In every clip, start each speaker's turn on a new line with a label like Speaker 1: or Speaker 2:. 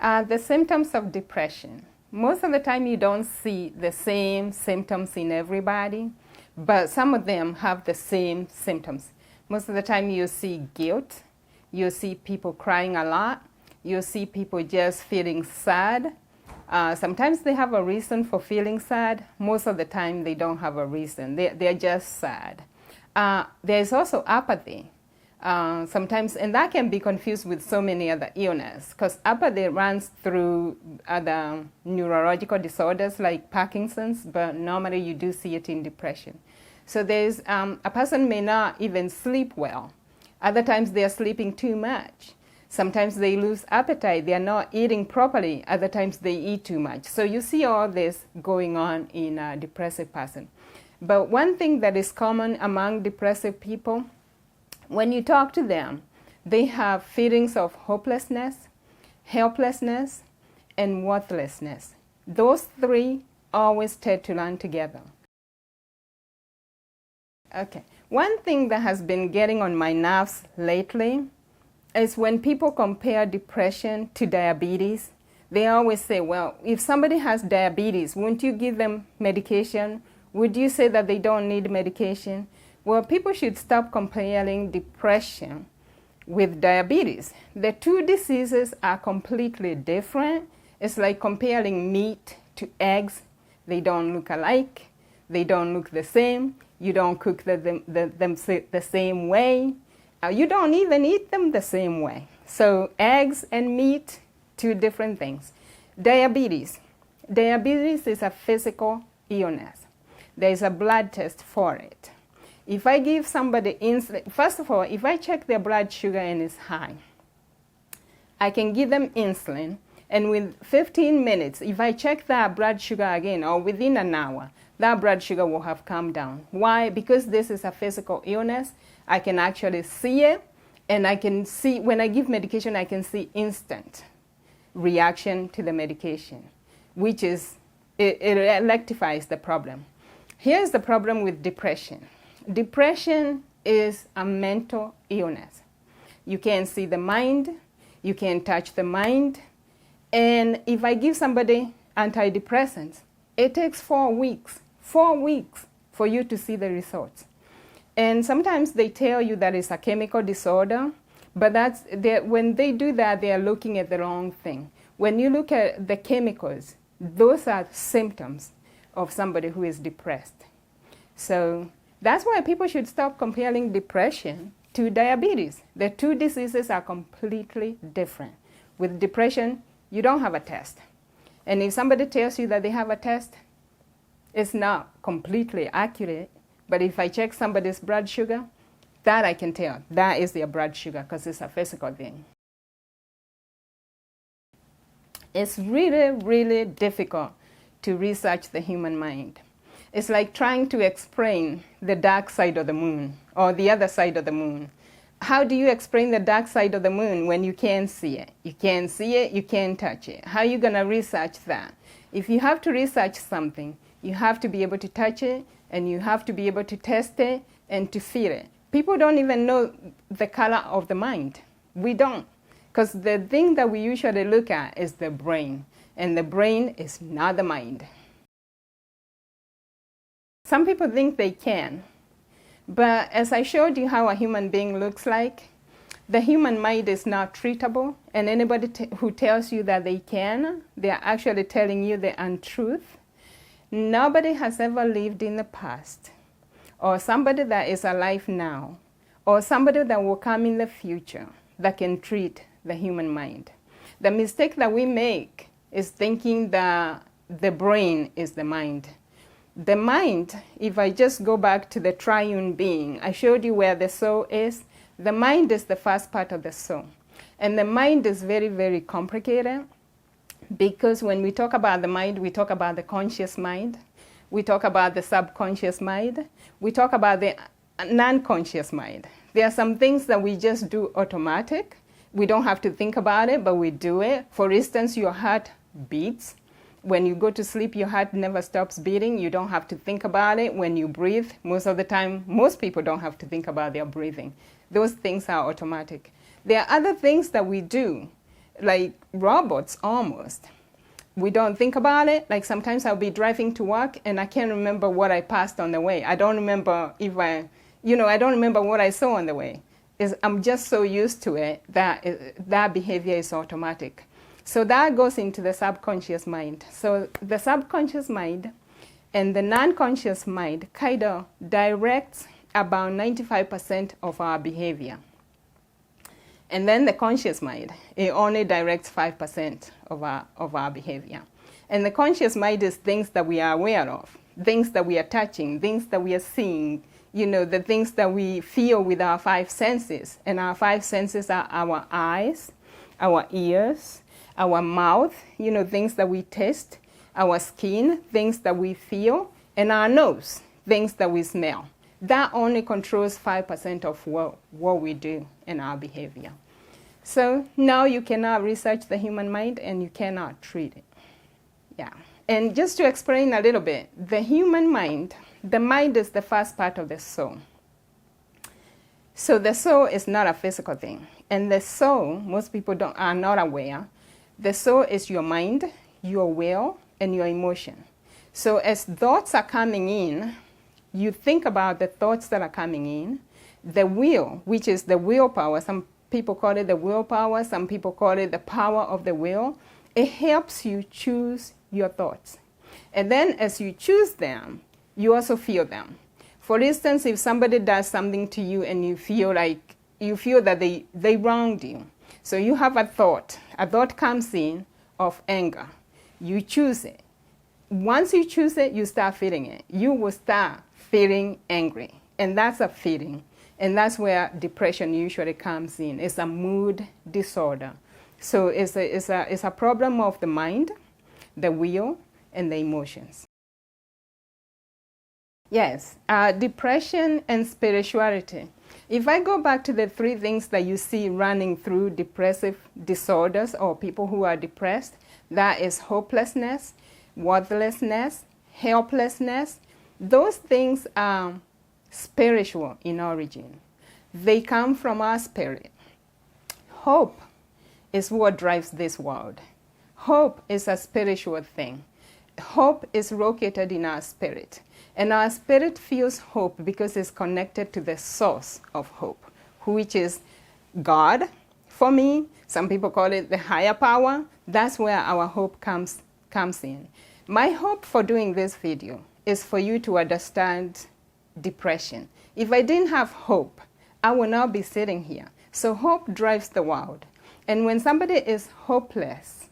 Speaker 1: The symptoms of depression. Most of the time you don't see the same symptoms in everybody, but some of them have the same symptoms. Most of the time you see guilt, you see people crying a lot, you see people just feeling sad. Sometimes they have a reason for feeling sad. Most of the time they don't have a reason. They're just sad. There's also apathy. Sometimes, and that can be confused with so many other illnesses, because apathy runs through other neurological disorders like Parkinson's, but normally you do see it in depression. So there's, a person may not even sleep well. Other times they are sleeping too much. Sometimes they lose appetite, they are not eating properly. Other times they eat too much. So you see all this going on in a depressive person. But one thing that is common among depressive people, when you talk to them, they have feelings of hopelessness, helplessness, and worthlessness. Those three always tend to run together. Okay, one thing that has been getting on my nerves lately is when people compare depression to diabetes. They always say, well, if somebody has diabetes, wouldn't you give them medication? Would you say that they don't need medication? Well, people should stop comparing depression with diabetes. The two diseases are completely different. It's like comparing meat to eggs. They don't look alike. They don't look the same. You don't cook them the same way. You don't even eat them the same way. So eggs and meat, two different things. Diabetes. Diabetes is a physical illness. There is a blood test for it. If I give somebody insulin, first of all, if I check their blood sugar and it's high, I can give them insulin, and with 15 minutes, if I check that blood sugar again, or within an hour, that blood sugar will have come down. Why? Because this is a physical illness. I can actually see it, and I can see, when I give medication, I can see instant reaction to the medication, which is, it rectifies the problem. Here's the problem with depression. Depression is a mental illness. You can't see the mind, you can't touch the mind, and if I give somebody antidepressants, it takes 4 weeks for you to see the results. And sometimes they tell you that it's a chemical disorder, but when they do that, they are looking at the wrong thing. When you look at the chemicals, those are symptoms of somebody who is depressed. So that's why people should stop comparing depression to diabetes. The two diseases are completely different. With depression, you don't have a test. And if somebody tells you that they have a test, it's not completely accurate. But if I check somebody's blood sugar, that I can tell. That is their blood sugar because it's a physical thing. It's really, really difficult to research the human mind. It's like trying to explain the dark side of the moon or the other side of the moon. How do you explain the dark side of the moon when you can't see it? You can't see it, you can't touch it. How are you going to research that? If you have to research something, you have to be able to touch it, and you have to be able to test it and to feel it. People don't even know the color of the mind. We don't. Because the thing that we usually look at is the brain, and the brain is not the mind. Some people think they can, but as I showed you how a human being looks like, the human mind is not treatable, and anybody who tells you that they can, they are actually telling you the untruth. Nobody has ever lived in the past, or somebody that is alive now, or somebody that will come in the future that can treat the human mind. The mistake that we make is thinking that the brain is the mind. The mind, if I just go back to the triune being, I showed you where the soul is. The mind is the first part of the soul. And the mind is very, very complicated because when we talk about the mind, we talk about the conscious mind. We talk about the subconscious mind. We talk about the non-conscious mind. There are some things that we just do automatic. We don't have to think about it, but we do it. For instance, your heart beats. When you go to sleep, your heart never stops beating. You don't have to think about it. When you breathe, most of the time, most people don't have to think about their breathing. Those things are automatic. There are other things that we do like robots almost. We don't think about it. Like sometimes I'll be driving to work and I can't remember what I passed on the way. I don't remember if I don't remember what I saw on the way. I'm just so used to it that that behavior is automatic. So that goes into the subconscious mind. So the subconscious mind and the non-conscious mind kind of directs about 95% of our behavior. And then the conscious mind, it only directs 5% of our behavior. And the conscious mind is things that we are aware of, things that we are touching, things that we are seeing, the things that we feel with our 5 senses. And our 5 senses are our eyes, our ears, our mouth, things that we taste, our skin, things that we feel, and our nose, things that we smell. That only controls 5% of what we do in our behavior. So now you cannot research the human mind and you cannot treat it. Yeah. And just to explain a little bit, the human mind, the mind is the first part of the soul. So the soul is not a physical thing. And the soul, most people are not aware, the soul is your mind, your will, and your emotion. So as thoughts are coming in, you think about the thoughts that are coming in, the will, which is the willpower. Some people call it the willpower, some people call it the power of the will. It helps you choose your thoughts. And then as you choose them, you also feel them. For instance, if somebody does something to you and you feel that they wronged you. So you have a thought comes in of anger. You choose it. Once you choose it, you start feeling it. You will start feeling angry. And that's a feeling. And that's where depression usually comes in. It's a mood disorder. So it's a problem of the mind, the will, and the emotions. Yes, depression and spirituality. If I go back to the 3 things that you see running through depressive disorders or people who are depressed, that is hopelessness, worthlessness, helplessness. Those things are spiritual in origin. They come from our spirit. Hope is what drives this world. Hope is a spiritual thing. Hope is located in our spirit. And our spirit feels hope because it's connected to the source of hope, which is God. For me, some people call it the higher power. That's where our hope comes in. My hope for doing this video is for you to understand depression. If I didn't have hope, I would not be sitting here. So hope drives the world. And when somebody is hopeless,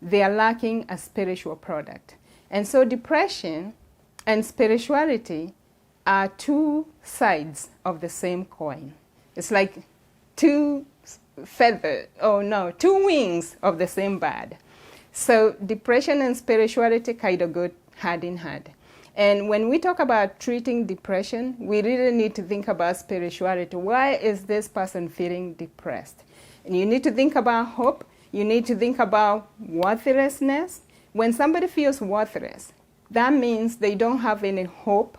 Speaker 1: they are lacking a spiritual product. And so depression and spirituality are 2 sides of the same coin. It's like 2 wings of the same bird. So depression and spirituality kind of go hand in hand. And when we talk about treating depression, we really need to think about spirituality. Why is this person feeling depressed? And you need to think about hope. You need to think about worthlessness. When somebody feels worthless, that means they don't have any hope.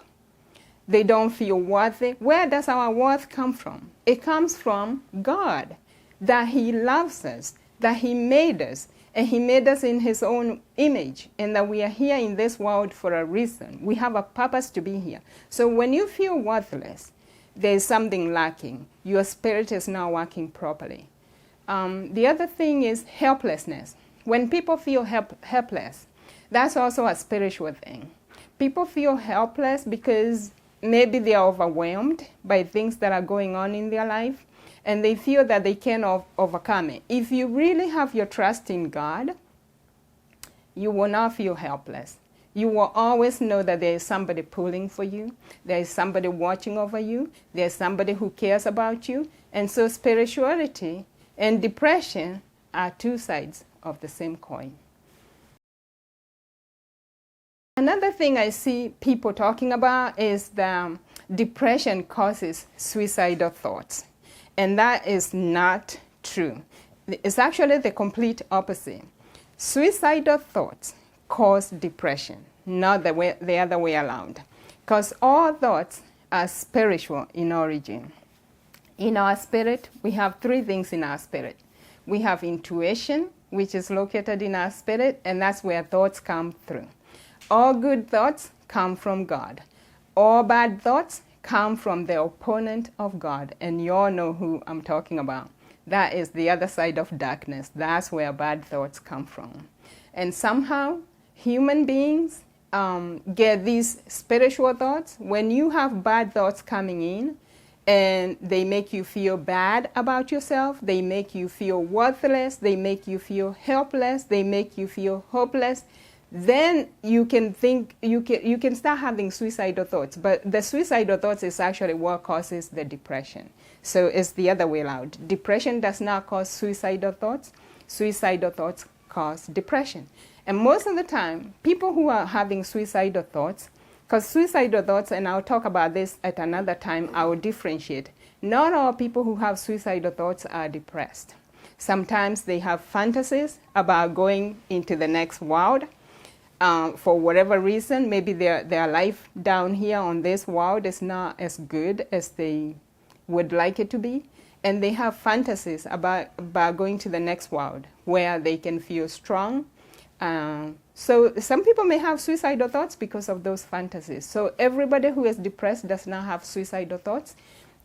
Speaker 1: They don't feel worthy. Where does our worth come from? It comes from God, that He loves us, that He made us, and He made us in His own image, and that we are here in this world for a reason. We have a purpose to be here. So when you feel worthless, there is something lacking. Your spirit is not working properly. The other thing is helplessness. When people feel helpless, that's also a spiritual thing. People feel helpless because maybe they are overwhelmed by things that are going on in their life, and they feel that they can't overcome it. If you really have your trust in God, you will not feel helpless. You will always know that there is somebody pulling for you. There is somebody watching over you. There is somebody who cares about you. And so spirituality and depression are 2 sides of the same coin. Another thing I see people talking about is that depression causes suicidal thoughts. And that is not true. It's actually the complete opposite. Suicidal thoughts cause depression, not the other way around. Because all thoughts are spiritual in origin. In our spirit, we have 3 things in our spirit. We have intuition, which is located in our spirit, and that's where thoughts come through. All good thoughts come from God. All bad thoughts come from the opponent of God, and you all know who I'm talking about. That is the other side of darkness. That's where bad thoughts come from. And somehow, human beings get these spiritual thoughts. When you have bad thoughts coming in, and they make you feel bad about yourself, they make you feel worthless, they make you feel helpless, they make you feel hopeless, then you can think, you can start having suicidal thoughts. But the suicidal thoughts is actually what causes the depression. So it's the other way around. Depression does not cause suicidal thoughts. Suicidal thoughts cause depression. And most of the time, people who are having suicidal thoughts, because suicidal thoughts, and I'll talk about this at another time, I will differentiate. Not all people who have suicidal thoughts are depressed. Sometimes they have fantasies about going into the next world. For whatever reason, maybe their life down here on this world is not as good as they would like it to be. And they have fantasies about going to the next world where they can feel strong. So some people may have suicidal thoughts because of those fantasies. So everybody who is depressed does not have suicidal thoughts.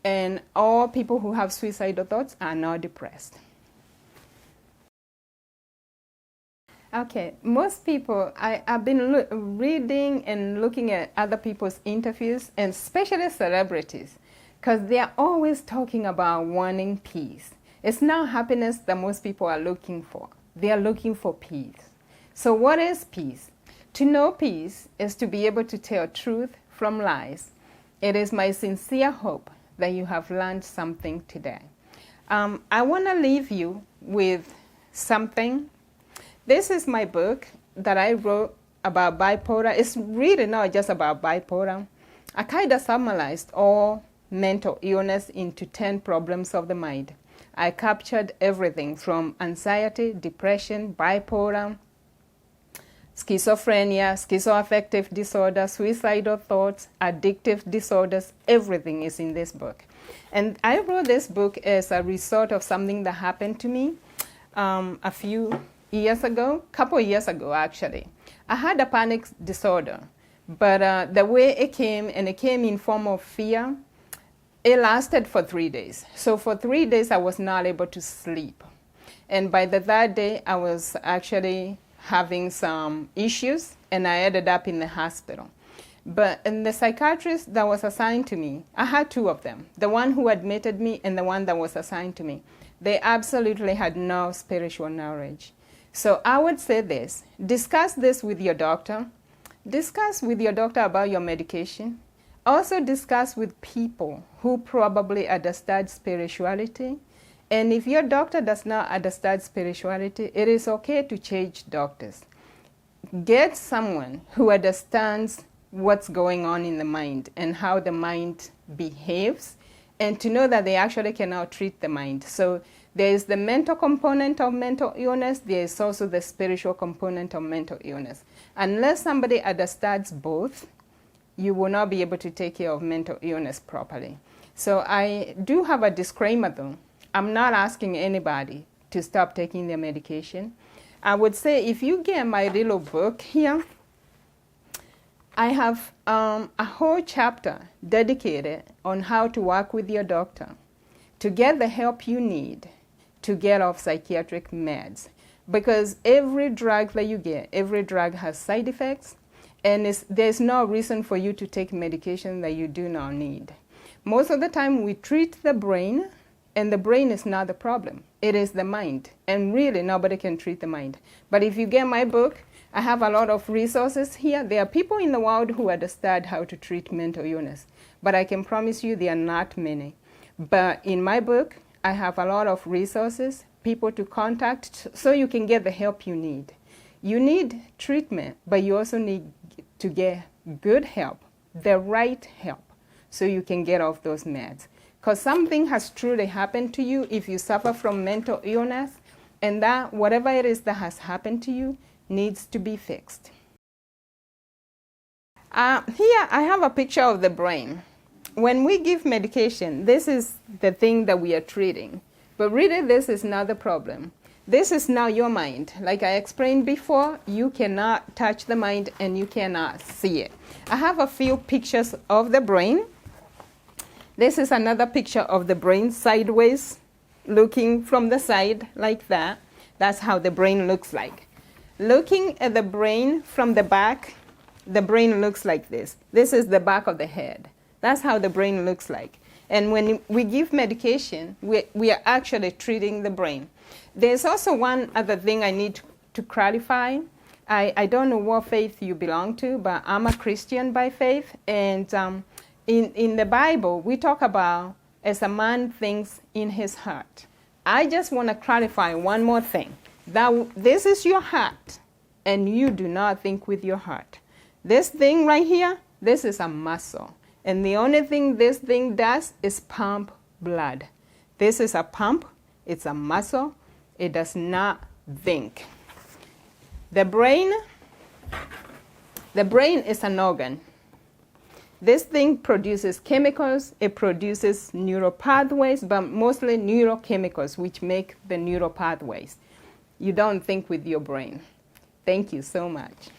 Speaker 1: And all people who have suicidal thoughts are not depressed. Okay, most people, I've been reading and looking at other people's interviews, and especially celebrities, because they are always talking about wanting peace. It's not happiness that most people are looking for. They are looking for peace. So what is peace? To know peace is to be able to tell truth from lies. It is my sincere hope that you have learned something today. I want to leave you with something. This is my book that I wrote about bipolar. It's really not just about bipolar. I kind of summarized all mental illness into 10 problems of the mind. I captured everything from anxiety, depression, bipolar, schizophrenia, schizoaffective disorder, suicidal thoughts, addictive disorders. Everything is in this book. And I wrote this book as a result of something that happened to me a couple years ago actually. I had a panic disorder, but the way it came, and it came in form of fear, it lasted for 3 days. So for 3 days I was not able to sleep. And by the third day I was actually having some issues, and I ended up in the hospital. But and the psychiatrist that was assigned to me, I had two of them, the one who admitted me and the one that was assigned to me. They absolutely had no spiritual knowledge. So I would say this: discuss this with your doctor. Discuss with your doctor about your medication. Also discuss with people who probably understand spirituality. And if your doctor does not understand spirituality, it is okay to change doctors. Get someone who understands what's going on in the mind and how the mind behaves, and to know that they actually cannot treat the mind. So there is the mental component of mental illness. There is also the spiritual component of mental illness. Unless somebody understands both, you will not be able to take care of mental illness properly. So I do have a disclaimer though. I'm not asking anybody to stop taking their medication. I would say if you get my little book here, I have a whole chapter dedicated on how to work with your doctor to get the help you need to get off psychiatric meds. Because every drug that you get, every drug has side effects, and there's no reason for you to take medication that you do not need. Most of the time we treat the brain, and the brain is not the problem. It is the mind, and really nobody can treat the mind. But if you get my book, I have a lot of resources here. There are people in the world who understand how to treat mental illness, but I can promise you there are not many. But in my book, I have a lot of resources, people to contact, so you can get the help you need. You need treatment, but you also need to get good help, the right help, so you can get off those meds. Because something has truly happened to you if you suffer from mental illness, and that whatever it is that has happened to you needs to be fixed. Here I have a picture of the brain. When we give medication, this is the thing that we are treating. But really, this is not the problem. This is now your mind. Like I explained before, you cannot touch the mind and you cannot see it. I have a few pictures of the brain. This is another picture of the brain sideways, looking from the side like that. That's how the brain looks like. Looking at the brain from the back, the brain looks like this. This is the back of the head. That's how the brain looks like. And when we give medication, we are actually treating the brain. There's also one other thing I need to clarify. I don't know what faith you belong to, but I'm a Christian by faith. And in the Bible, we talk about as a man thinks in his heart. I just want to clarify one more thing. That this is your heart, and you do not think with your heart. This thing right here, this is a muscle. And the only thing this thing does is pump blood. This is a pump. It's a muscle. It does not think. The brain is an organ. This thing produces chemicals. It produces neural pathways, but mostly neurochemicals, which make the neural pathways. You don't think with your brain. Thank you so much.